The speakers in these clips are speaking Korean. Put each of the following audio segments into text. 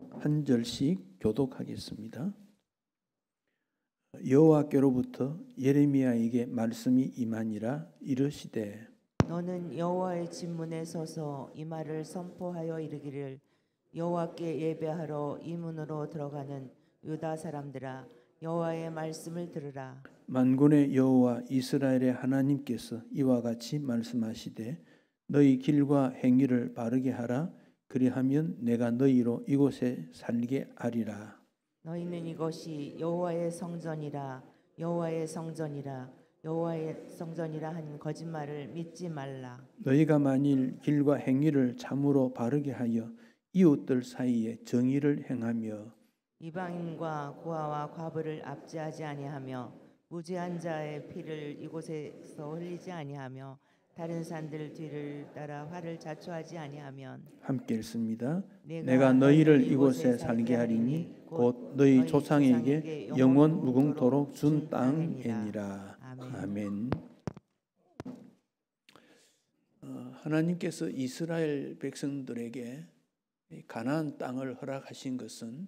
한 절씩 교독하겠습니다. 여호와께로부터 예레미야에게 말씀이 임하니라. 이르시되 너는 여호와의 진문에 서서 이 말을 선포하여 이르기를 여호와께 예배하러 이 문으로 들어가는 유다 사람들아 여호와의 말씀을 들으라. 만군의 여호와 이스라엘의 하나님께서 이와 같이 말씀하시되 너희 길과 행위를 바르게 하라. 그리하면 내가 너희로 이곳에 살게 하리라. 너희는 이것이 여호와의 성전이라 여호와의 성전이라 여호와의 성전이라 하는 거짓말을 믿지 말라. 너희가 만일 길과 행위를 참으로 바르게 하여 이웃들 사이에 정의를 행하며 이방인과 고아와 과부를 압제하지 아니하며 무죄한 자의 피를 이곳에서 흘리지 아니하며 다른 산들 뒤를 따라 화를 자초하지 아니하면 함께 읽습니다. 내가 너희를 이곳에 살게 하리니 곧 너희 조상에게 영원 무궁토록 준 땅이니라. 아멘. 하나님께서 이스라엘 백성들에게 가나안 땅을 허락하신 것은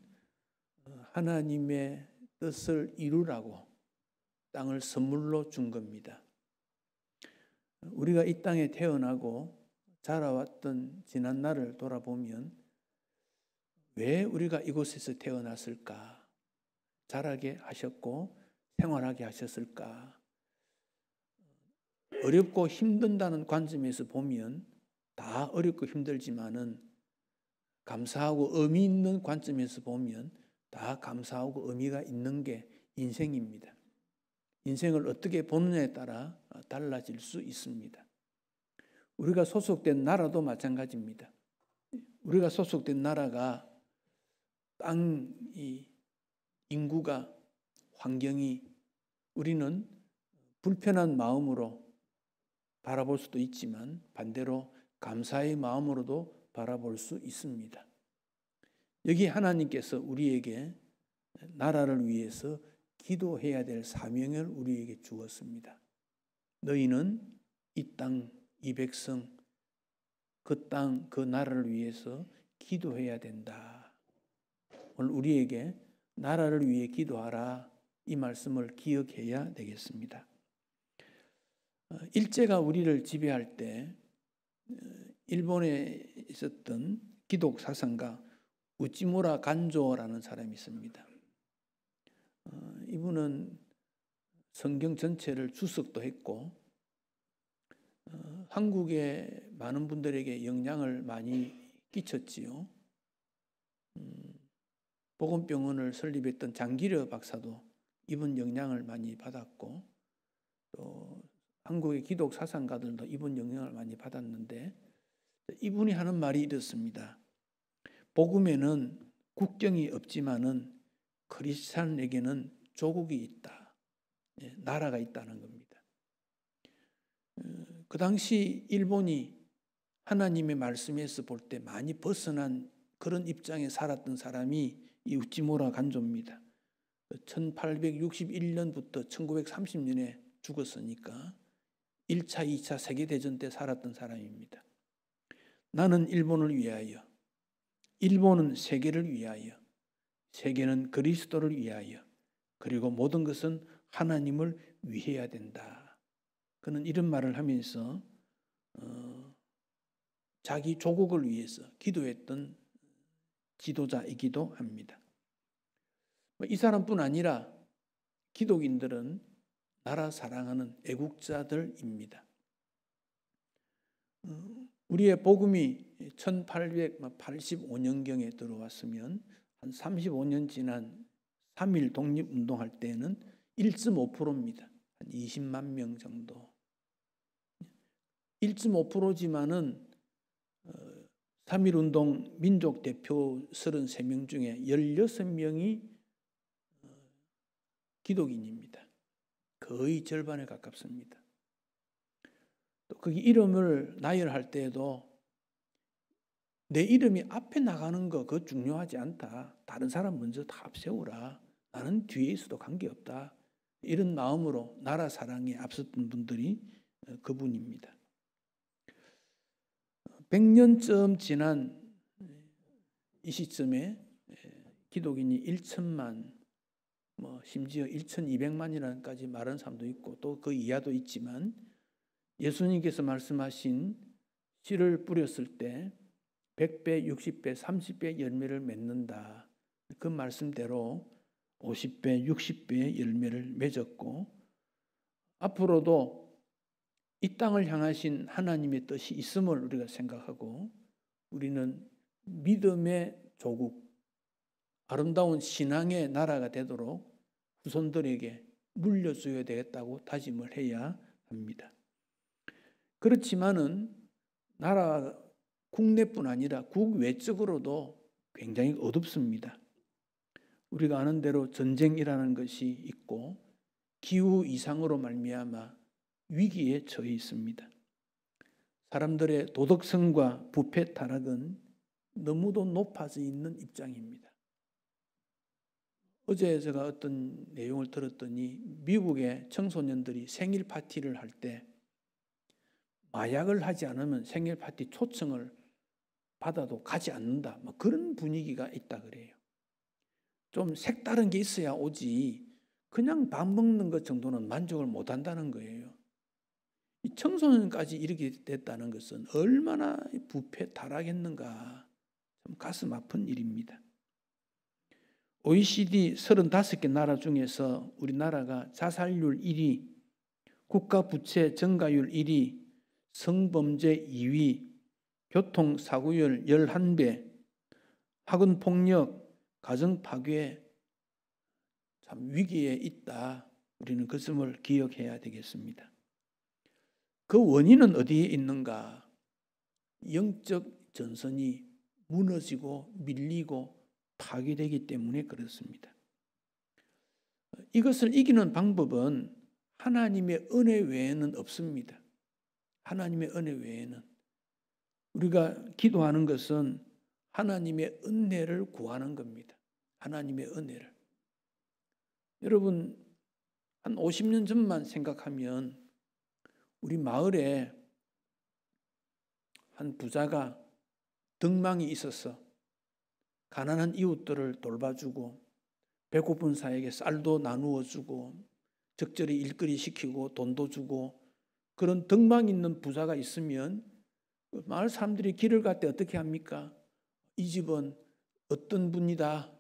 하나님의 뜻을 이루라고 땅을 선물로 준 겁니다. 우리가 이 땅에 태어나고 자라왔던 지난 날을 돌아보면 왜 우리가 이곳에서 태어났을까? 자라게 하셨고 생활하게 하셨을까? 어렵고 힘든다는 관점에서 보면 다 어렵고 힘들지만은 감사하고 의미 있는 관점에서 보면 다 감사하고 의미가 있는 게 인생입니다. 인생을 어떻게 보느냐에 따라 달라질 수 있습니다. 우리가 소속된 나라도 마찬가지입니다. 우리가 소속된 나라가 땅이 인구가 환경이 우리는 불편한 마음으로 바라볼 수도 있지만 반대로 감사의 마음으로도 바라볼 수 있습니다. 여기 하나님께서 우리에게 나라를 위해서 기도해야 될 사명을 우리에게 주었습니다. 너희는 이 땅, 이 백성, 그 땅, 그 나라를 위해서 기도해야 된다. 오늘 우리에게 나라를 위해 기도하라. 이 말씀을 기억해야 되겠습니다. 일제가 우리를 지배할 때 일본에 있었던 기독 사상가 우찌무라 간조라는 사람이 있습니다. 이분은 성경 전체를 주석도 했고 한국의 많은 분들에게 영향을 많이 끼쳤지요. 복음병원을 설립했던 장기려 박사도 이분 영향을 많이 받았고 또 한국의 기독 사상가들도 이분 영향을 많이 받았는데 이분이 하는 말이 이렇습니다. 복음에는 국경이 없지만은 크리스찬에게는 조국이 있다. 나라가 있다는 겁니다. 그 당시 일본이 하나님의 말씀에서 볼 때 많이 벗어난 그런 입장에 살았던 사람이 이 우찌무라 간조입니다. 1861년부터 1930년에 죽었으니까 1차, 2차 세계대전 때 살았던 사람입니다. 나는 일본을 위하여, 일본은 세계를 위하여, 세계는 그리스도를 위하여, 그리고 모든 것은 하나님을 위해야 된다. 그는 이런 말을 하면서 자기 조국을 위해서 기도했던 지도자이기도 합니다. 이 사람뿐 아니라 기독인들은 나라 사랑하는 애국자들입니다. 우리의 복음이 1885년경에 들어왔으면 한 35년 지난 3.1 독립운동할 때는 1.5%입니다. 한 20만 명 정도. 1.5%지만은 3.1운동 민족 대표 33명 중에 16명이 기독인입니다. 거의 절반에 가깝습니다. 또 거기 이름을 나열할 때에도 내 이름이 앞에 나가는 거 그거 중요하지 않다. 다른 사람 먼저 다 앞세우라. 나는 뒤에 있어도 관계없다. 이런 마음으로 나라 사랑에 앞섰던 분들이 그분입니다. 100년쯤 지난 이 시점에 기독인이 1천만, 심지어 1,200만이라까지 말하는 사람도 있고 또 그 이하도 있지만, 예수님께서 말씀하신 씨를 뿌렸을 때 100배, 60배, 30배 열매를 맺는다. 그 말씀대로 50배, 60배의 열매를 맺었고, 앞으로도 이 땅을 향하신 하나님의 뜻이 있음을 우리가 생각하고, 우리는 믿음의 조국, 아름다운 신앙의 나라가 되도록 후손들에게 물려줘야 되겠다고 다짐을 해야 합니다. 그렇지만은 나라 국내뿐 아니라 국외적으로도 굉장히 어둡습니다. 우리가 아는 대로 전쟁이라는 것이 있고 기후 이상으로 말미암아 위기에 처해 있습니다. 사람들의 도덕성과 부패 타락은 너무도 높아져 있는 입장입니다. 어제 제가 어떤 내용을 들었더니 미국의 청소년들이 생일 파티를 할 때 마약을 하지 않으면 생일 파티 초청을 받아도 가지 않는다, 그런 분위기가 있다 그래요. 좀 색다른 게 있어야 오지 그냥 밥 먹는 것 정도는 만족을 못 한다는 거예요. 이 청소년까지 이렇게 됐다는 것은 얼마나 부패 타락했는가, 좀 가슴 아픈 일입니다. OECD 35개 나라 중에서 우리나라가 자살률 1위, 국가부채 증가율 1위, 성범죄 2위, 교통사고율 11배, 학원폭력, 가정파괴, 참 위기에 있다. 우리는 그 점을 기억해야 되겠습니다. 그 원인은 어디에 있는가? 영적 전선이 무너지고 밀리고 파괴되기 때문에 그렇습니다. 이것을 이기는 방법은 하나님의 은혜 외에는 없습니다. 하나님의 은혜 외에는. 우리가 기도하는 것은 하나님의 은혜를 구하는 겁니다. 하나님의 은혜를. 여러분, 한 50년 전만 생각하면 우리 마을에 한 부자가 덕망이 있어서 가난한 이웃들을 돌봐주고 배고픈 사에게 쌀도 나누어 주고 적절히 일거리 시키고 돈도 주고, 그런 덕망 있는 부자가 있으면 마을 사람들이 길을 갈 때 어떻게 합니까? 이 집은 어떤 분이다,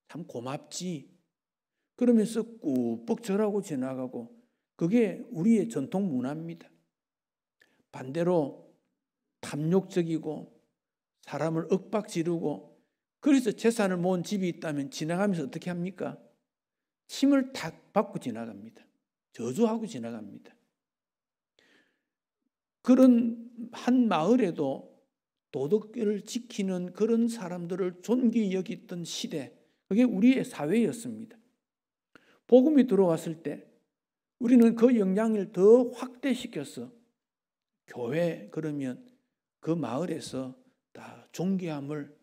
참 고맙지, 그러면서 꾹뻑 절하고 지나가고, 그게 우리의 전통 문화입니다. 반대로 탐욕적이고 사람을 윽박지르고, 그래서 재산을 모은 집이 있다면 지나가면서 어떻게 합니까? 침을 탁 받고 지나갑니다. 저주하고 지나갑니다. 그런 한 마을에도 도덕을 지키는 그런 사람들을 존귀히 여겼던 시대, 그게 우리의 사회였습니다. 복음이 들어왔을 때 우리는 그 영향을 더 확대시켜서 교회, 그러면 그 마을에서 다 존귀함을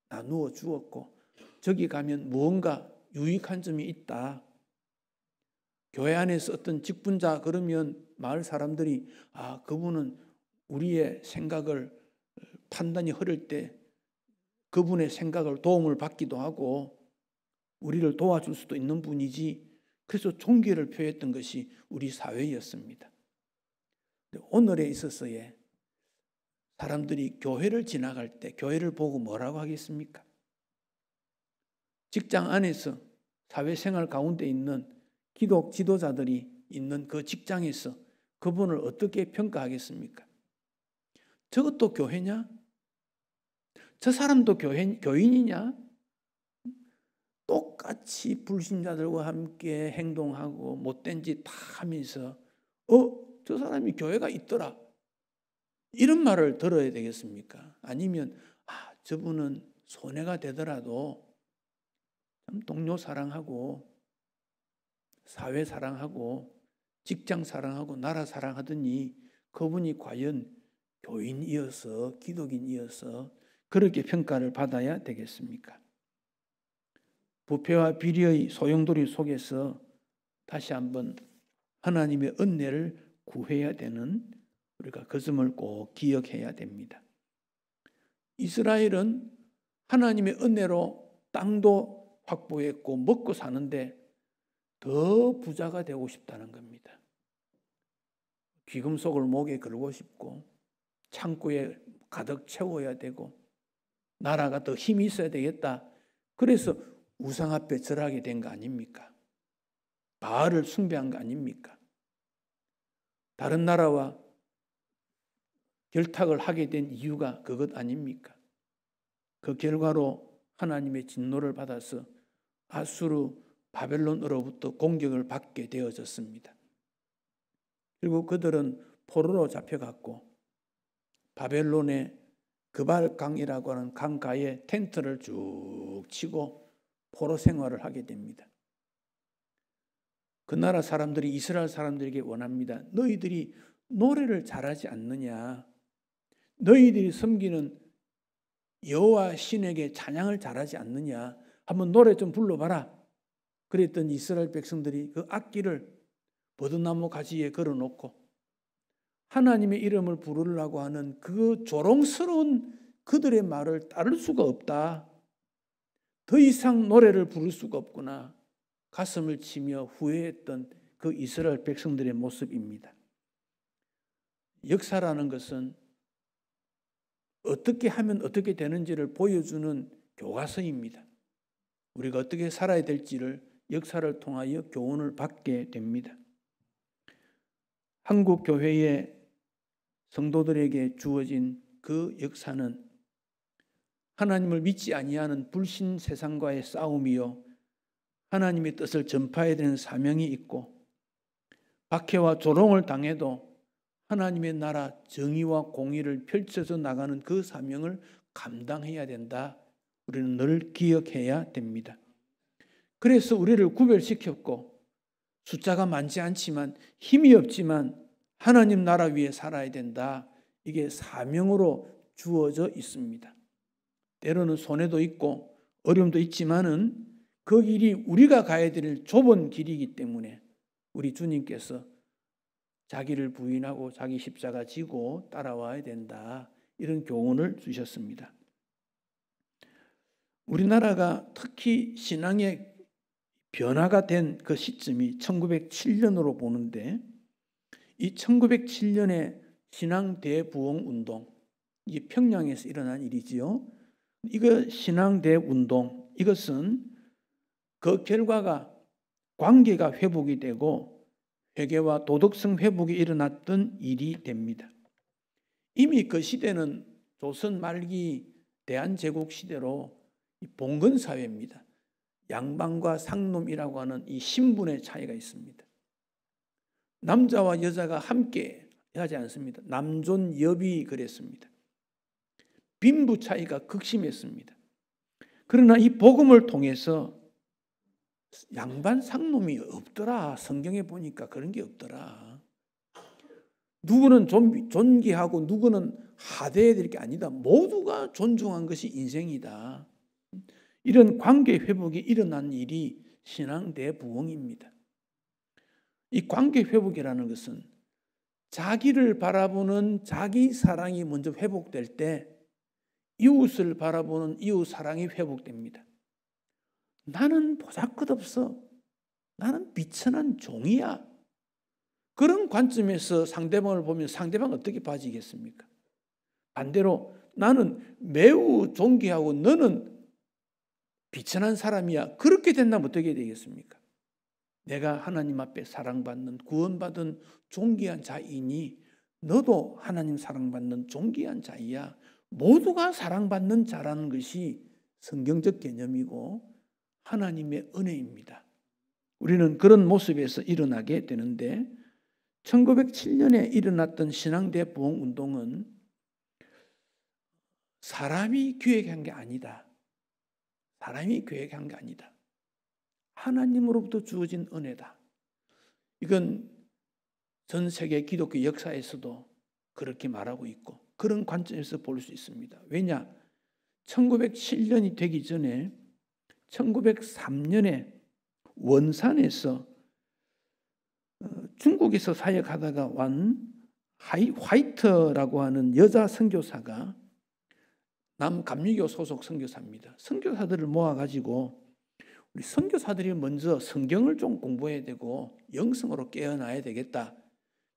나누어 주었고, 저기 가면 무언가 유익한 점이 있다. 교회 안에서 어떤 직분자, 그러면 마을 사람들이 그분은 우리의 생각을, 판단이 흐를 때 그분의 생각을 도움을 받기도 하고 우리를 도와줄 수도 있는 분이지. 그래서 존귀를 표했던 것이 우리 사회였습니다. 오늘에 있어서의 사람들이 교회를 지나갈 때 교회를 보고 뭐라고 하겠습니까? 직장 안에서 사회생활 가운데 있는 기독 지도자들이 있는 그 직장에서 그분을 어떻게 평가하겠습니까? 저것도 교회냐? 저 사람도 교인이냐? 똑같이 불신자들과 함께 행동하고 못된 짓 다 하면서 저 사람이 교회가 있더라, 이런 말을 들어야 되겠습니까? 아니면 저분은 손해가 되더라도 참 동료 사랑하고 사회 사랑하고 직장 사랑하고 나라 사랑하더니 그분이 과연 교인이어서 기독인이어서 그렇게 평가를 받아야 되겠습니까? 부패와 비리의 소용돌이 속에서 다시 한번 하나님의 은혜를 구해야 되는, 우리가 그 점을 꼭 기억해야 됩니다. 이스라엘은 하나님의 은혜로 땅도 확보했고 먹고 사는데 더 부자가 되고 싶다는 겁니다. 귀금속을 목에 걸고 싶고 창고에 가득 채워야 되고 나라가 더 힘이 있어야 되겠다. 그래서 우상 앞에 절하게 된 거 아닙니까? 바알을 숭배한 거 아닙니까? 다른 나라와 결탁을 하게 된 이유가 그것 아닙니까? 그 결과로 하나님의 진노를 받아서 아수르 바벨론으로부터 공격을 받게 되어졌습니다. 그리고 그들은 포로로 잡혀갔고 바벨론의 그발강이라고 하는 강가에 텐트를 쭉 치고 포로 생활을 하게 됩니다. 그 나라 사람들이 이스라엘 사람들에게 원합니다. 너희들이 노래를 잘하지 않느냐? 너희들이 섬기는 여호와 신에게 찬양을 잘하지 않느냐? 한번 노래 좀 불러봐라. 그랬더니 이스라엘 백성들이 그 악기를 버드나무 가지에 걸어놓고 하나님의 이름을 부르려고 하는 그 조롱스러운 그들의 말을 따를 수가 없다. 더 이상 노래를 부를 수가 없구나. 가슴을 치며 후회했던 그 이스라엘 백성들의 모습입니다. 역사라는 것은 어떻게 하면 어떻게 되는지를 보여주는 교과서입니다. 우리가 어떻게 살아야 될지를 역사를 통하여 교훈을 받게 됩니다. 한국 교회의 성도들에게 주어진 그 역사는 하나님을 믿지 아니하는 불신 세상과의 싸움이요, 하나님의 뜻을 전파해야 되는 사명이 있고, 박해와 조롱을 당해도 하나님의 나라 정의와 공의를 펼쳐서 나가는 그 사명을 감당해야 된다. 우리는 늘 기억해야 됩니다. 그래서 우리를 구별시켰고, 숫자가 많지 않지만 힘이 없지만 하나님 나라 위에 살아야 된다. 이게 사명으로 주어져 있습니다. 때로는 손해도 있고 어려움도 있지만은 그 길이 우리가 가야 될 좁은 길이기 때문에 우리 주님께서 자기를 부인하고 자기 십자가 지고 따라와야 된다. 이런 교훈을 주셨습니다. 우리나라가 특히 신앙의 변화가 된 그 시점이 1907년으로 보는데, 이 1907년의 신앙 대부흥 운동, 이게 평양에서 일어난 일이지요. 이거 신앙 대운동, 이것은 그 결과가 관계가 회복이 되고 회개와 도덕성 회복이 일어났던 일이 됩니다. 이미 그 시대는 조선 말기 대한제국 시대로 봉건 사회입니다. 양반과 상놈이라고 하는 이 신분의 차이가 있습니다. 남자와 여자가 함께 하지 않습니다. 남존여비 그랬습니다. 빈부 차이가 극심했습니다. 그러나 이 복음을 통해서 양반 상놈이 없더라. 성경에 보니까 그런 게 없더라. 누구는 존귀하고 누구는 하대해야 될 게 아니다. 모두가 존중한 것이 인생이다. 이런 관계 회복이 일어난 일이 신앙 대부흥입니다. 이 관계 회복이라는 것은 자기를 바라보는 자기 사랑이 먼저 회복될 때 이웃을 바라보는 이웃 사랑이 회복됩니다. 나는 보잘것없어. 나는 비천한 종이야. 그런 관점에서 상대방을 보면 상대방 어떻게 봐지겠습니까? 반대로 나는 매우 존귀하고 너는 비천한 사람이야. 그렇게 된다면 어떻게 되겠습니까? 내가 하나님 앞에 사랑받는 구원받은 존귀한 자이니 너도 하나님 사랑받는 존귀한 자이야. 모두가 사랑받는 자라는 것이 성경적 개념이고 하나님의 은혜입니다. 우리는 그런 모습에서 일어나게 되는데 1907년에 일어났던 신앙대 부흥 운동은 사람이 기획한 게 아니다. 사람이 계획한 게 아니다. 하나님으로부터 주어진 은혜다. 이건 전 세계 기독교 역사에서도 그렇게 말하고 있고 그런 관점에서 볼 수 있습니다. 왜냐? 1907년이 되기 전에 1903년에 원산에서 중국에서 사역하다가 온 화이트라고 하는 여자 선교사가 남감리교 소속 선교사입니다. 선교사들을 모아가지고 우리 선교사들이 먼저 성경을 좀 공부해야 되고 영성으로 깨어나야 되겠다.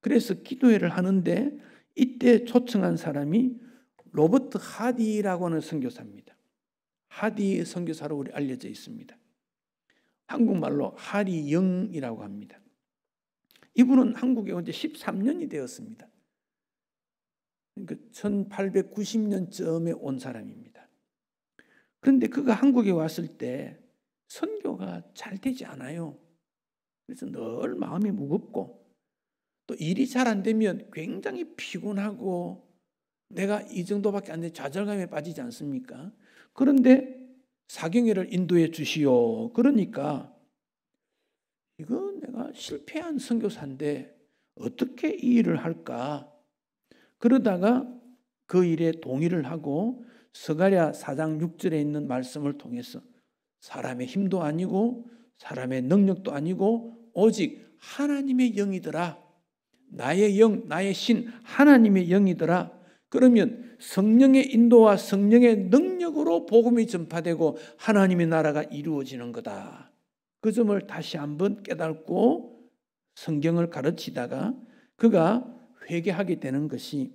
그래서 기도회를 하는데 이때 초청한 사람이 로버트 하디라고 하는 선교사입니다. 하디 선교사로 우리 알려져 있습니다. 한국말로 하리영이라고 합니다. 이분은 한국에 온 지 13년이 되었습니다. 그러니까 1890년쯤에 온 사람입니다. 그런데 그가 한국에 왔을 때 선교가 잘 되지 않아요. 그래서 늘 마음이 무겁고 또 일이 잘 안 되면 굉장히 피곤하고 내가 이 정도밖에 안 돼 좌절감에 빠지지 않습니까? 그런데 사경회를 인도해 주시오. 그러니까 이건 내가 실패한 선교사인데 어떻게 이 일을 할까? 그러다가 그 일에 동의를 하고 스가랴 4장 6절에 있는 말씀을 통해서 사람의 힘도 아니고 사람의 능력도 아니고 오직 하나님의 영이더라. 나의 영, 나의 신 하나님의 영이더라. 그러면 성령의 인도와 성령의 능력으로 복음이 전파되고 하나님의 나라가 이루어지는 거다. 그 점을 다시 한번 깨닫고 성경을 가르치다가 그가 회개하게 되는 것이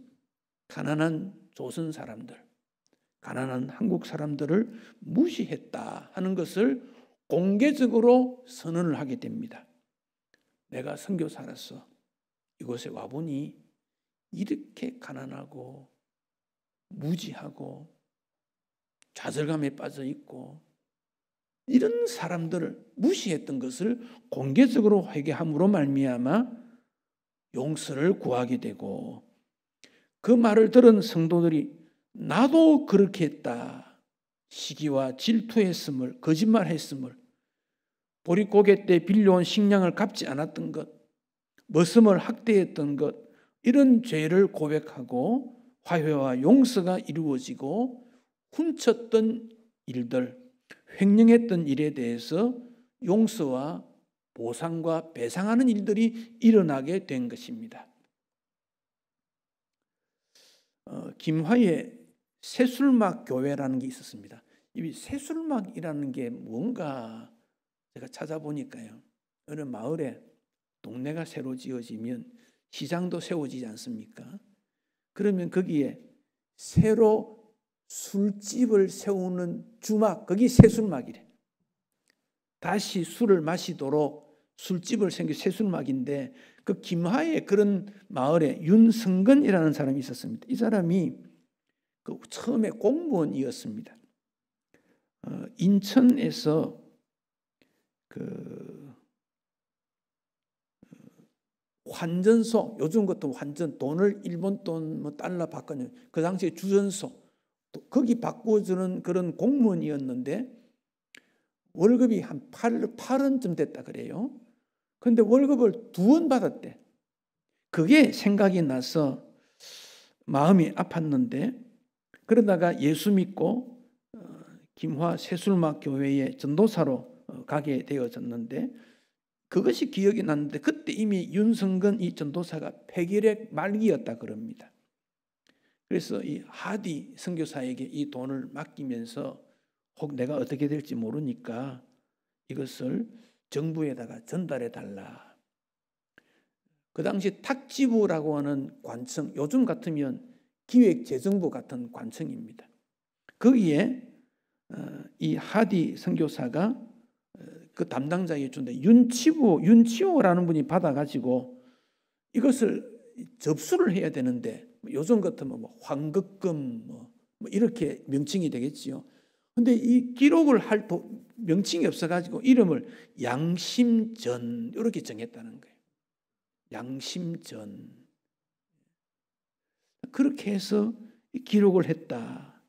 가난한 조선 사람들, 가난한 한국 사람들을 무시했다 하는 것을 공개적으로 선언을 하게 됩니다. 내가 선교사로서 이곳에 와보니 이렇게 가난하고 무지하고 좌절감에 빠져 있고 이런 사람들을 무시했던 것을 공개적으로 회개함으로 말미암아 용서를 구하게 되고 그 말을 들은 성도들이 나도 그렇게 했다. 시기와 질투했음을, 거짓말했음을, 보릿고개 때 빌려온 식량을 갚지 않았던 것, 머슴을 학대했던 것, 이런 죄를 고백하고 화해와 용서가 이루어지고 훔쳤던 일들, 횡령했던 일에 대해서 용서와 보상과 배상하는 일들이 일어나게 된 것입니다. 김화의 새술막 교회라는 게 있었습니다. 이 새술막이라는 게 뭔가 제가 찾아보니까요. 어느 마을에 동네가 새로 지어지면 시장도 세워지지 않습니까? 그러면 거기에 새로 술집을 세우는 주막, 거기 새술막이래. 다시 술을 마시도록 술집을 생긴 새술막인데 그 김하의 그런 마을에 윤성근이라는 사람이 있었습니다. 이 사람이 그 처음에 공무원이었습니다. 인천에서 그 환전소, 요즘 같은 환전, 돈을 일본 돈, 뭐 달러 바꾸는 그 당시에 주전소, 거기 바꿔주는 그런 공무원이었는데 월급이 한 8원쯤 됐다 그래요. 그런데 월급을 2원 받았대. 그게 생각이 나서 마음이 아팠는데 그러다가 예수 믿고 김화 새술막 교회의 전도사로 가게 되어졌는데 그것이 기억이 났는데 그때 이미 윤성근 이 전도사가 폐결핵 말기였다 그럽니다. 그래서 이 하디 선교사에게 이 돈을 맡기면서 혹 내가 어떻게 될지 모르니까 이것을 정부에다가 전달해 달라. 그 당시 탁지부라고 하는 관청, 요즘 같으면 기획재정부 같은 관청입니다. 거기에 이 하디 선교사가 그 담당자에게 준데 윤치호라는 분이 받아가지고 이것을 접수를 해야 되는데 요즘 같으면 뭐 환급금 뭐 이렇게 명칭이 되겠지요. 근데 이 기록을 할 명칭이 없어가지고 이름을 양심전 이렇게 정했다는 거예요. 양심전. 그렇게 해서 기록을 했다.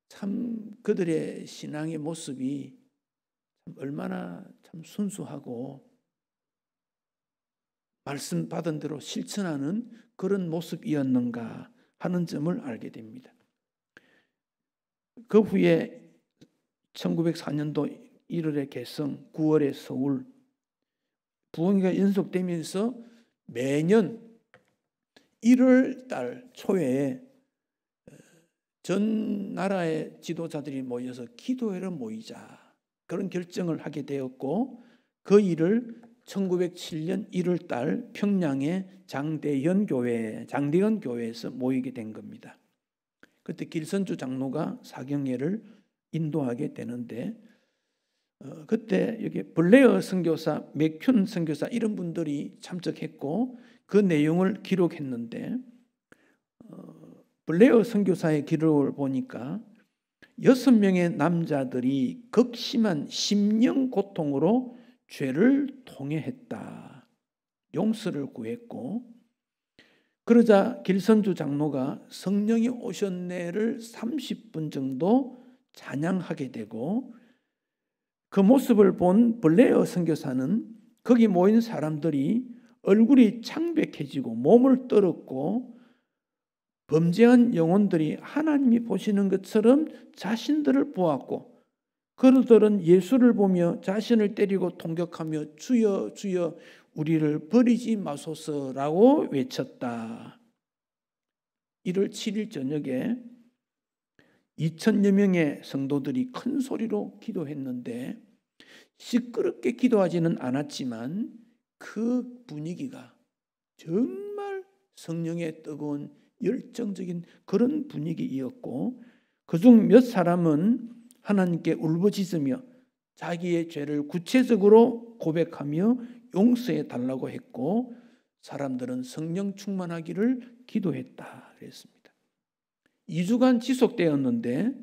참 그들의 신앙의 모습이 얼마나 참 순수하고 말씀 받은 대로 실천하는 그런 모습이었는가 하는 점을 알게 됩니다. 그 후에 1904년도 1월에 개성, 9월에 서울, 부흥회가 연속되면서 매년 1월 달 초에 전 나라의 지도자들이 모여서 기도회를 모이자 그런 결정을 하게 되었고 그 일을 1907년 1월 달 평양의 장대현 교회에서 모이게 된 겁니다. 그때 길선주 장로가 사경회를 인도하게 되는데 그때 여기 블레어 선교사, 맥큐 선교사 이런 분들이 참석했고 그 내용을 기록했는데 블레어 선교사의 기록을 보니까 6명의 남자들이 극심한 심령 고통으로 죄를 통회했다. 용서를 구했고 그러자 길선주 장로가 성령이 오셨네를 30분 정도 찬양하게 되고 그 모습을 본 블레어 선교사는 거기 모인 사람들이 얼굴이 창백해지고 몸을 떨었고 범죄한 영혼들이 하나님이 보시는 것처럼 자신들을 보았고 그들은 예수를 보며 자신을 때리고 통격하며 주여 주여 우리를 버리지 마소서라고 외쳤다. 1월 7일 저녁에 2,000여 명의 성도들이 큰 소리로 기도했는데 시끄럽게 기도하지는 않았지만 그 분위기가 정말 성령의 뜨거운 열정적인 그런 분위기이었고 그중 몇 사람은 하나님께 울부짖으며 자기의 죄를 구체적으로 고백하며 용서해 달라고 했고 사람들은 성령 충만하기를 기도했다 그랬습니다. 2주간 지속되었는데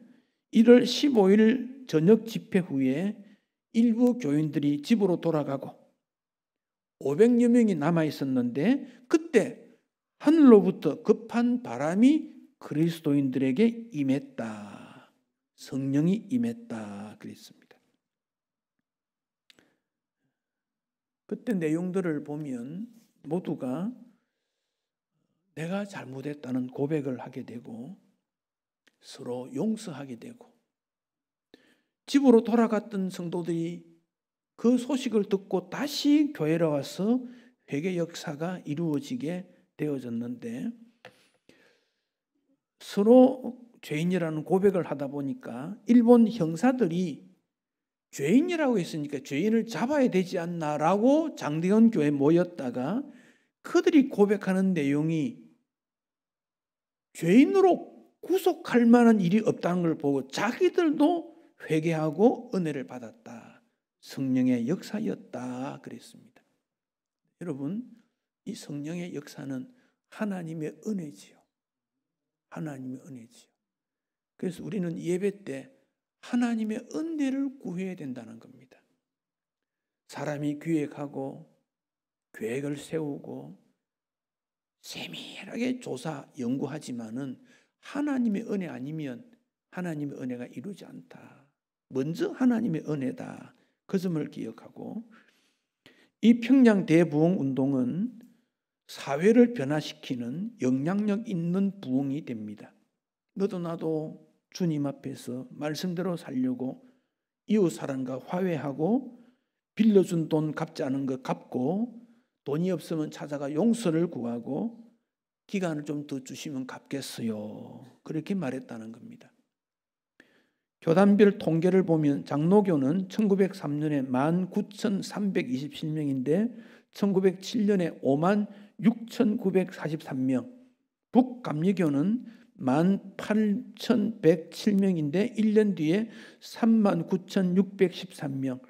1월 15일 저녁 집회 후에 일부 교인들이 집으로 돌아가고 500여 명이 남아 있었는데 그때 하늘로부터 급한 바람이 그리스도인들에게 임했다. 성령이 임했다 그랬습니다. 그때 내용들을 보면 모두가 내가 잘못했다는 고백을 하게 되고 서로 용서하게 되고 집으로 돌아갔던 성도들이 그 소식을 듣고 다시 교회로 와서 회개 역사가 이루어지게 되어졌는데 서로 죄인이라는 고백을 하다 보니까 일본 형사들이 죄인이라고 했으니까 죄인을 잡아야 되지 않나라고 장대현 교회에 모였다가 그들이 고백하는 내용이 죄인으로 구속할 만한 일이 없다는 걸 보고 자기들도 회개하고 은혜를 받았다. 성령의 역사였다 그랬습니다. 여러분 이 성령의 역사는 하나님의 은혜지요. 하나님의 은혜지요. 그래서 우리는 예배 때 하나님의 은혜를 구해야 된다는 겁니다. 사람이 기획하고 계획을 세우고 세밀하게 조사 연구하지만은 하나님의 은혜 아니면 하나님의 은혜가 이루지 않다. 먼저 하나님의 은혜다. 그 점을 기억하고 이 평양 대부흥 운동은 사회를 변화시키는 영향력 있는 부흥이 됩니다. 너도 나도 주님 앞에서 말씀대로 살려고 이웃 사람과 화해하고 빌려준 돈 갚지 않은 거 갚고 돈이 없으면 찾아가 용서를 구하고 기간을 좀 더 주시면 갚겠어요. 그렇게 말했다는 겁니다. 교단별 통계를 보면 장로교는 1903년에 19,327명인데 1907년에 56,943명, 북감리교는 18,107명인데 1년 뒤에 39,613명.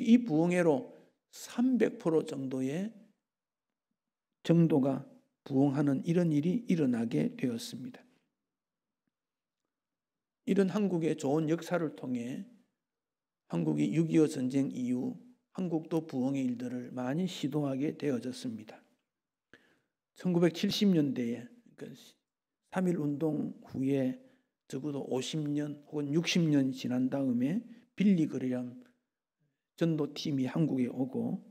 이 부흥회로 300% 정도가 부흥하는 이런 일이 일어나게 되었습니다. 이런 한국의 좋은 역사를 통해 한국이 6.25 전쟁 이후 한국도 부흥의 일들을 많이 시도하게 되어졌습니다. 1970년대에 3.1운동 후에 적어도 50년 혹은 60년 지난 다음에 빌리 그레엄 전도팀이 한국에 오고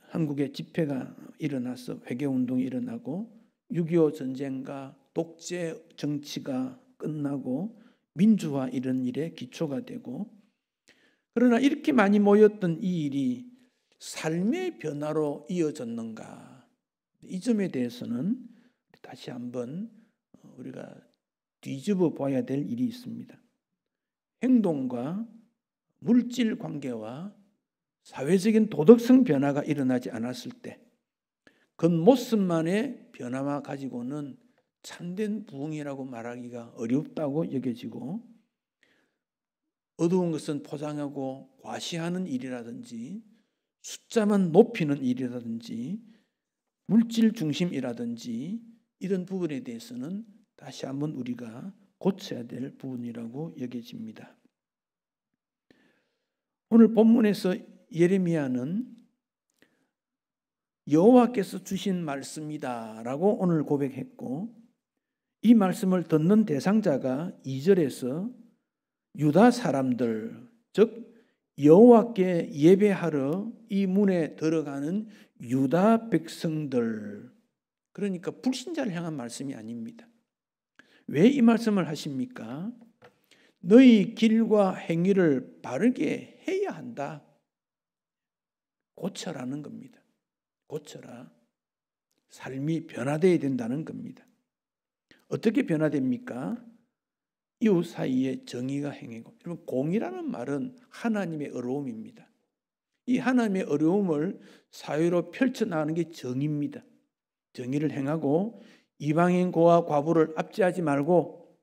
한국에 집회가 일어나서 회개운동이 일어나고 6.25 전쟁과 독재 정치가 끝나고 민주화 이런 일에 기초가 되고 그러나 이렇게 많이 모였던 이 일이 삶의 변화로 이어졌는가 이 점에 대해서는 다시 한번 우리가 뒤집어 봐야 될 일이 있습니다. 행동과 물질 관계와 사회적인 도덕성 변화가 일어나지 않았을 때 겉모습만의 변화만 가지고는 참된 부흥이라고 말하기가 어렵다고 여겨지고, 어두운 것은 포장하고 과시하는 일이라든지 숫자만 높이는 일이라든지 물질 중심이라든지 이런 부분에 대해서는 다시 한번 우리가 고쳐야 될 부분이라고 여겨집니다. 오늘 본문에서 예레미야는 여호와께서 주신 말씀이다라고 오늘 고백했고, 이 말씀을 듣는 대상자가 2절에서 유다 사람들, 즉 여호와께 예배하러 이 문에 들어가는 유다 백성들, 그러니까 불신자를 향한 말씀이 아닙니다. 왜 이 말씀을 하십니까? 너희 길과 행위를 바르게 해야 한다. 고쳐라는 겁니다. 고쳐라. 삶이 변화되어야 된다는 겁니다. 어떻게 변화됩니까? 이웃 사이에 정의가 행하고, 여러분, 공의라는 말은 하나님의 어려움입니다. 이 하나님의 어려움을 사회로 펼쳐나가는 게 정의입니다. 정의를 행하고 이방인 고아 과부를 압제하지 말고,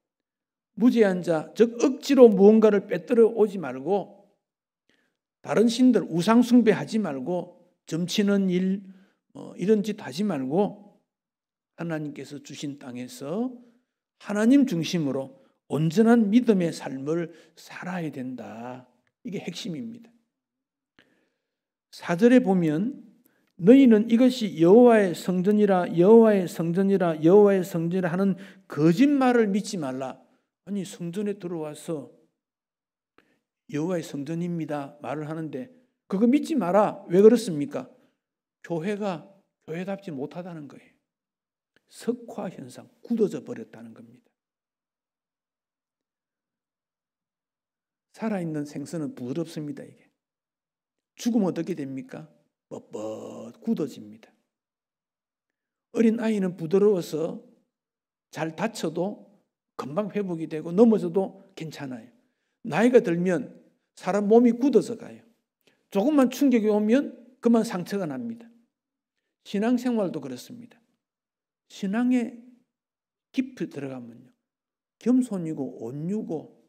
무죄한 자, 즉 억지로 무언가를 빼들어 오지 말고, 다른 신들 우상 숭배하지 말고, 점치는 일 이런 짓 하지 말고, 하나님께서 주신 땅에서 하나님 중심으로 온전한 믿음의 삶을 살아야 된다. 이게 핵심입니다. 4절에 보면 너희는 이것이 여호와의 성전이라 여호와의 성전이라 여호와의 성전이라 하는 거짓말을 믿지 말라. 아니, 성전에 들어와서 여호와의 성전입니다 말을 하는데 그거 믿지 마라. 왜 그렇습니까? 교회가 교회답지 못하다는 거예요. 석화 현상, 굳어져 버렸다는 겁니다. 살아있는 생선은 부드럽습니다. 이게 죽으면 어떻게 됩니까? 뻣뻣 굳어집니다. 어린 아이는 부드러워서 잘 다쳐도 금방 회복이 되고 넘어져도 괜찮아요. 나이가 들면 사람 몸이 굳어져 가요. 조금만 충격이 오면 그만 상처가 납니다. 신앙생활도 그렇습니다. 신앙에 깊이 들어가면요, 겸손이고 온유고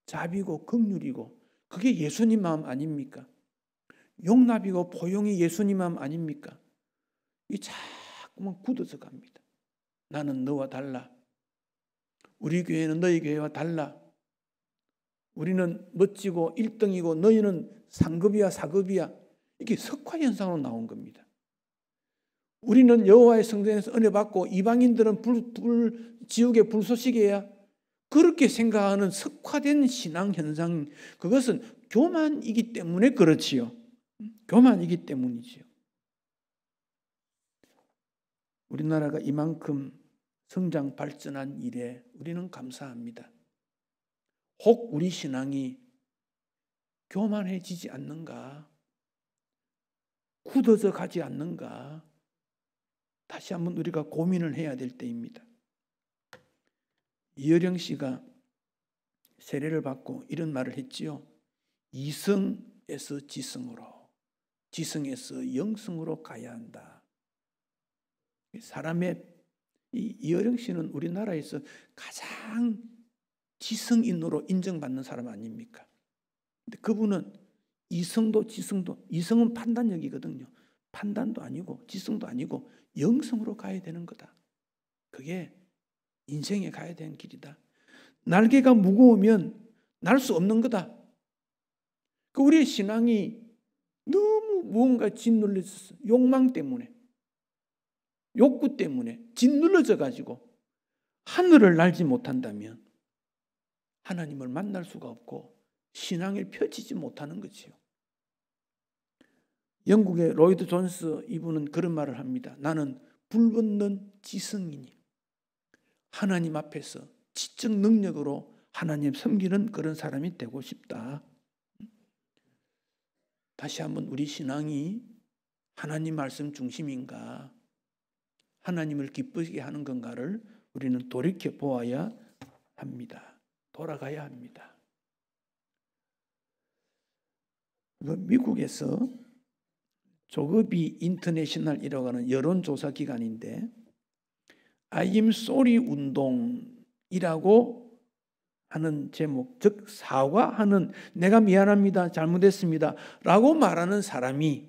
자비고 긍휼이고, 그게 예수님 마음 아닙니까? 용납이고 포용이 예수님 마음 아닙니까? 이 자꾸만 굳어져 갑니다. 나는 너와 달라. 우리 교회는 너희 교회와 달라. 우리는 멋지고 1등이고 너희는 상급이야 사급이야. 이게 석화 현상으로 나온 겁니다. 우리는 여호와의 성전에서 은혜 받고 이방인들은 지옥의 불쏘시개야. 그렇게 생각하는 석화된 신앙 현상, 그것은 교만이기 때문에 그렇지요. 교만이기 때문이지요. 우리나라가 이만큼 성장 발전한 일에 우리는 감사합니다. 혹 우리 신앙이 교만해지지 않는가? 굳어져 가지 않는가? 다시 한번 우리가 고민을 해야 될 때입니다. 이어령 씨가 세례를 받고 이런 말을 했지요. 이성에서 지성으로, 지성에서 영성으로 가야 한다. 사람의 이어령 씨는 우리나라에서 가장 지성인으로 인정받는 사람 아닙니까? 근데 그분은 이성도 지성도, 이성은 판단력이거든요. 판단도 아니고 지성도 아니고 영성으로 가야 되는 거다. 그게 인생에 가야 되는 길이다. 날개가 무거우면 날 수 없는 거다. 우리의 신앙이 너무 무언가 짓눌려졌어. 욕망 때문에, 욕구 때문에 짓눌러져 가지고 하늘을 날지 못한다면 하나님을 만날 수가 없고 신앙을 펼치지 못하는 거지요. 영국의 로이드 존스 이분은 그런 말을 합니다. 나는 불붙는 지성이니 하나님 앞에서 지적 능력으로 하나님 섬기는 그런 사람이 되고 싶다. 다시 한번 우리 신앙이 하나님 말씀 중심인가, 하나님을 기쁘게 하는 건가를 우리는 돌이켜 보아야 합니다. 돌아가야 합니다. 미국에서 조급이 인터내셔널이라고 하는 여론조사 기관인데 I am sorry 운동이라고 하는 제목, 즉 사과하는, 내가 미안합니다, 잘못했습니다 라고 말하는 사람이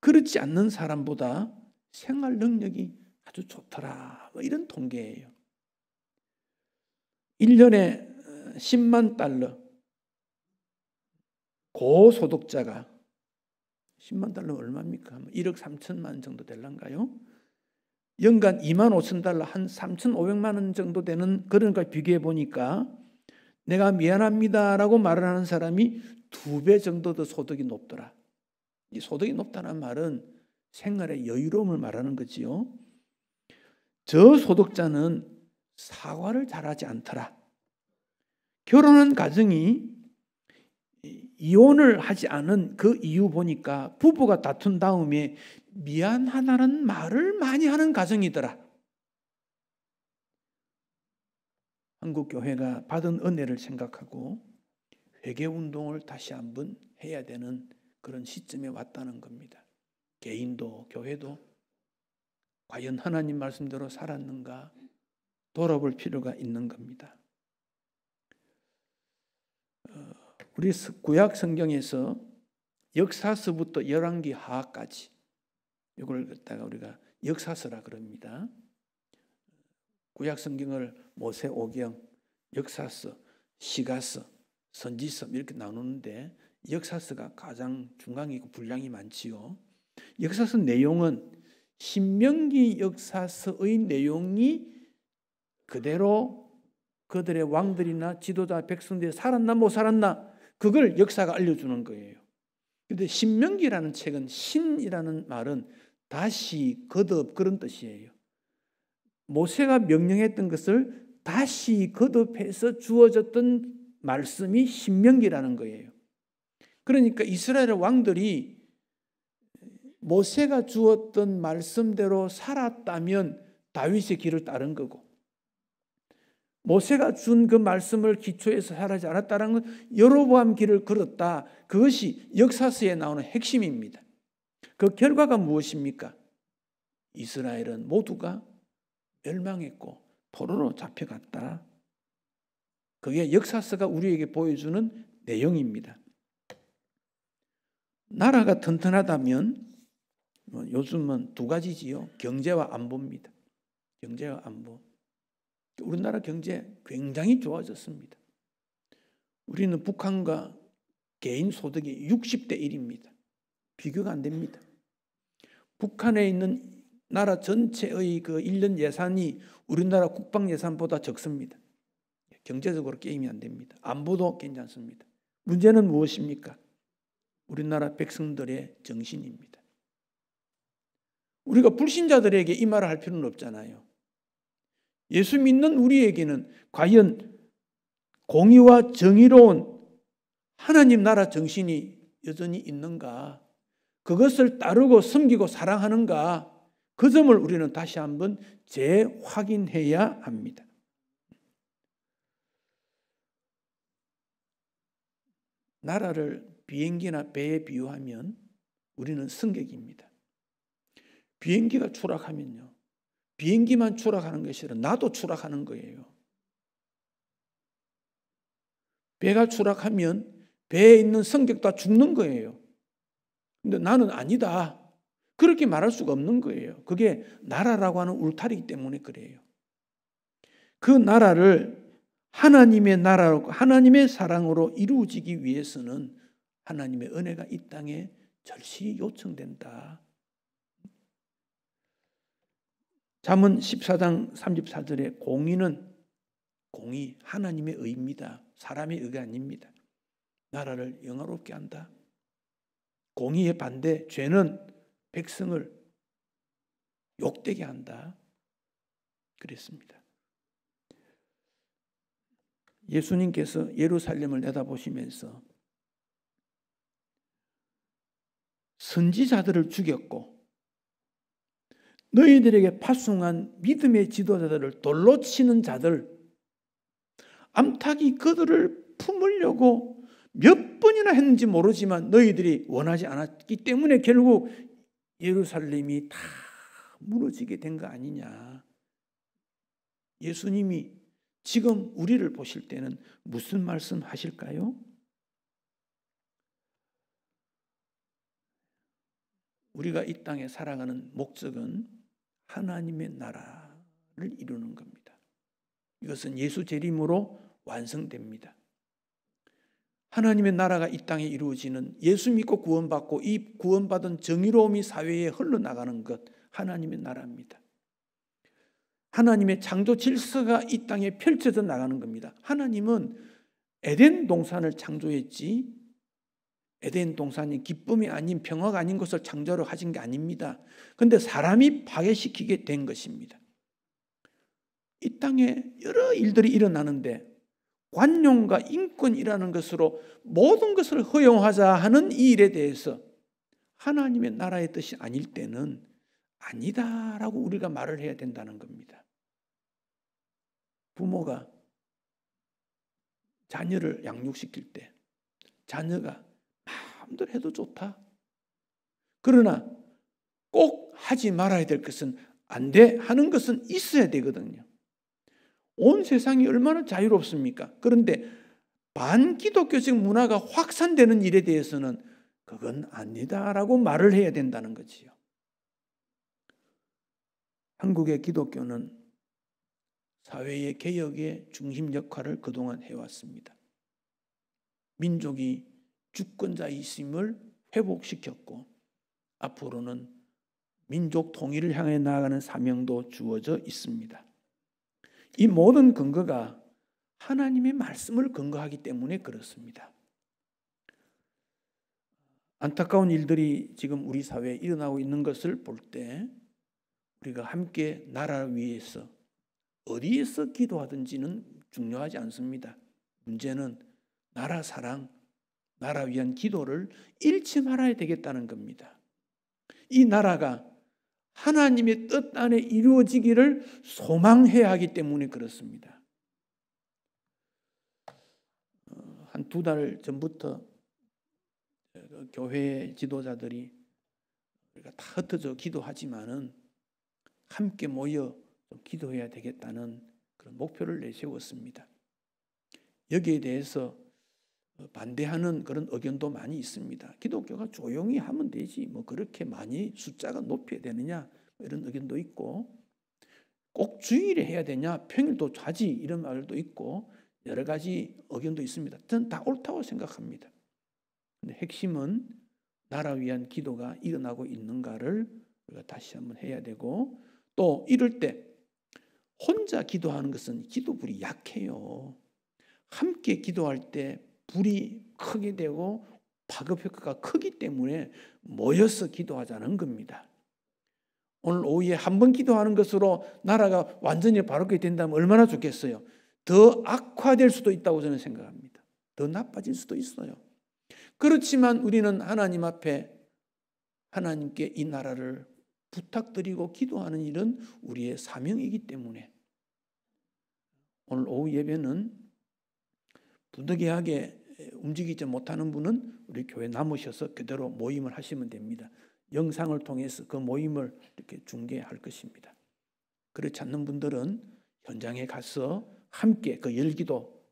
그렇지 않는 사람보다 생활 능력이 아주 좋더라, 이런 통계예요. 1년에 10만 달러 고소득자가 10만 달러 얼마입니까? 1억 3천만 정도 될란가요? 연간 2만 5천 달러, 한 3,500만 원 정도 되는 그런 걸 비교해 보니까 내가 미안합니다라고 말을 하는 사람이 2배 정도 더 소득이 높더라. 이 소득이 높다는 말은 생활의 여유로움을 말하는 거지요. 저소득자는 사과를 잘하지 않더라. 결혼한 가정이 이혼을 하지 않은 그 이유 보니까 부부가 다툰 다음에 미안하다는 말을 많이 하는 가정이더라. 한국 교회가 받은 은혜를 생각하고 회개운동을 다시 한번 해야 되는 그런 시점에 왔다는 겁니다. 개인도 교회도 과연 하나님 말씀대로 살았는가 돌아볼 필요가 있는 겁니다. 우리 구약 성경에서 역사서부터 열왕기 하하까지 이걸 갖다가 우리가 역사서라 그럽니다. 구약 성경을 모세오경, 역사서, 시가서, 선지서 이렇게 나누는데 역사서가 가장 중앙이고 분량이 많지요. 역사서 내용은 신명기 역사서의 내용이 그대로 그들의 왕들이나 지도자 백성들이 살았나 못 살았나 그걸 역사가 알려주는 거예요. 그런데 신명기라는 책은 신이라는 말은 다시 거듭 그런 뜻이에요. 모세가 명령했던 것을 다시 거듭해서 주어졌던 말씀이 신명기라는 거예요. 그러니까 이스라엘 왕들이 모세가 주었던 말씀대로 살았다면 다윗의 길을 따른 거고, 모세가 준 그 말씀을 기초해서 살지 않았다는 건 여로보암 길을 걸었다. 그것이 역사서에 나오는 핵심입니다. 그 결과가 무엇입니까? 이스라엘은 모두가 멸망했고 포로로 잡혀갔다. 그게 역사서가 우리에게 보여주는 내용입니다. 나라가 튼튼하다면 요즘은 두 가지지요. 경제와 안보입니다. 경제와 안보. 우리나라 경제 굉장히 좋아졌습니다. 우리는 북한과 개인 소득이 60대 1입니다. 비교가 안 됩니다. 북한에 있는 나라 전체의 그 1년 예산이 우리나라 국방 예산보다 적습니다. 경제적으로 게임이 안 됩니다. 안보도 괜찮습니다. 문제는 무엇입니까? 우리나라 백성들의 정신입니다. 우리가 불신자들에게 이 말을 할 필요는 없잖아요. 예수 믿는 우리에게는 과연 공의와 정의로운 하나님 나라 정신이 여전히 있는가? 그것을 따르고 섬기고 사랑하는가? 그 점을 우리는 다시 한번 재확인해야 합니다. 나라를 비행기나 배에 비유하면 우리는 승객입니다. 비행기가 추락하면요, 비행기만 추락하는 것이 아니라 나도 추락하는 거예요. 배가 추락하면 배에 있는 승객도 다 죽는 거예요. 근데 나는 아니다, 그렇게 말할 수가 없는 거예요. 그게 나라라고 하는 울타리이기 때문에 그래요. 그 나라를 하나님의 나라로, 하나님의 사랑으로 이루어지기 위해서는 하나님의 은혜가 이 땅에 절실히 요청된다. 잠언 14장 34절에 공의 하나님의 의입니다. 사람의 의가 아닙니다. 나라를 영화롭게 한다. 공의의 반대 죄는 백성을 욕되게 한다. 그랬습니다. 예수님께서 예루살렘을 내다보시면서 선지자들을 죽였고 너희들에게 파송한 믿음의 지도자들을 돌로 치는 자들, 암탉이 그들을 품으려고 몇 번이나 했는지 모르지만 너희들이 원하지 않았기 때문에 결국 예루살렘이 다 무너지게 된 거 아니냐. 예수님이 지금 우리를 보실 때는 무슨 말씀 하실까요? 우리가 이 땅에 살아가는 목적은 하나님의 나라를 이루는 겁니다. 이것은 예수 재림으로 완성됩니다. 하나님의 나라가 이 땅에 이루어지는, 예수 믿고 구원받고 이 구원받은 정의로움이 사회에 흘러나가는 것, 하나님의 나라입니다. 하나님의 창조 질서가 이 땅에 펼쳐져 나가는 겁니다. 하나님은 에덴 동산을 창조했지, 에덴 동산이 기쁨이 아닌 평화가 아닌 것을 창조로 하신 게 아닙니다. 그런데 사람이 파괴시키게 된 것입니다. 이 땅에 여러 일들이 일어나는데 관용과 인권이라는 것으로 모든 것을 허용하자 하는 이 일에 대해서 하나님의 나라의 뜻이 아닐 때는 아니다라고 우리가 말을 해야 된다는 겁니다. 부모가 자녀를 양육시킬 때 자녀가 마음대로 해도 좋다. 그러나 꼭 하지 말아야 될 것은 안 돼 하는 것은 있어야 되거든요. 온 세상이 얼마나 자유롭습니까? 그런데 반기독교적 문화가 확산되는 일에 대해서는 그건 아니다라고 말을 해야 된다는 거지요. 한국의 기독교는 사회의 개혁의 중심 역할을 그동안 해왔습니다. 민족이 주권자이심을 회복시켰고 앞으로는 민족 통일을 향해 나아가는 사명도 주어져 있습니다. 이 모든 근거가 하나님의 말씀을 근거하기 때문에 그렇습니다. 안타까운 일들이 지금 우리 사회에 일어나고 있는 것을 볼 때 우리가 함께 나라를 위해서 어디에서 기도하든지는 중요하지 않습니다. 문제는 나라 사랑, 나라 위한 기도를 잃지 말아야 되겠다는 겁니다. 이 나라가 하나님의 뜻 안에 이루어지기를 소망해야 하기 때문에 그렇습니다. 한 2달 전부터 교회 지도자들이 우리가 다 흩어져 기도하지만은 함께 모여 기도해야 되겠다는 그런 목표를 내세웠습니다. 여기에 대해서 반대하는 그런 의견도 많이 있습니다. 기독교가 조용히 하면 되지 뭐 그렇게 많이 숫자가 높여야 되느냐 이런 의견도 있고, 꼭 주일에 해야 되냐 평일도 하지 이런 말도 있고 여러 가지 의견도 있습니다. 저는 다 옳다고 생각합니다. 근데 핵심은 나라 위한 기도가 일어나고 있는가를 우리가 다시 한번 해야 되고, 또 이럴 때 혼자 기도하는 것은 기도불이 약해요. 함께 기도할 때 불이 크게 되고 파급 효과가 크기 때문에 모여서 기도하자는 겁니다. 오늘 오후에 한 번 기도하는 것으로 나라가 완전히 바르게 된다면 얼마나 좋겠어요. 더 악화될 수도 있다고 저는 생각합니다. 더 나빠질 수도 있어요. 그렇지만 우리는 하나님 앞에 하나님께 이 나라를 부탁드리고 기도하는 일은 우리의 사명이기 때문에 오늘 오후 예배는 부득이하게 움직이지 못하는 분은 우리 교회 남으셔서 그대로 모임을 하시면 됩니다. 영상을 통해서 그 모임을 이렇게 중계할 것입니다. 그렇지 않는 분들은 현장에 가서 함께 그 열기도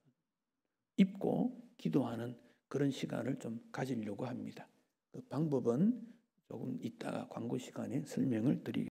입고 기도하는 그런 시간을 좀 가지려고 합니다. 그 방법은 조금 이따가 광고 시간에 설명을 드리겠습니다.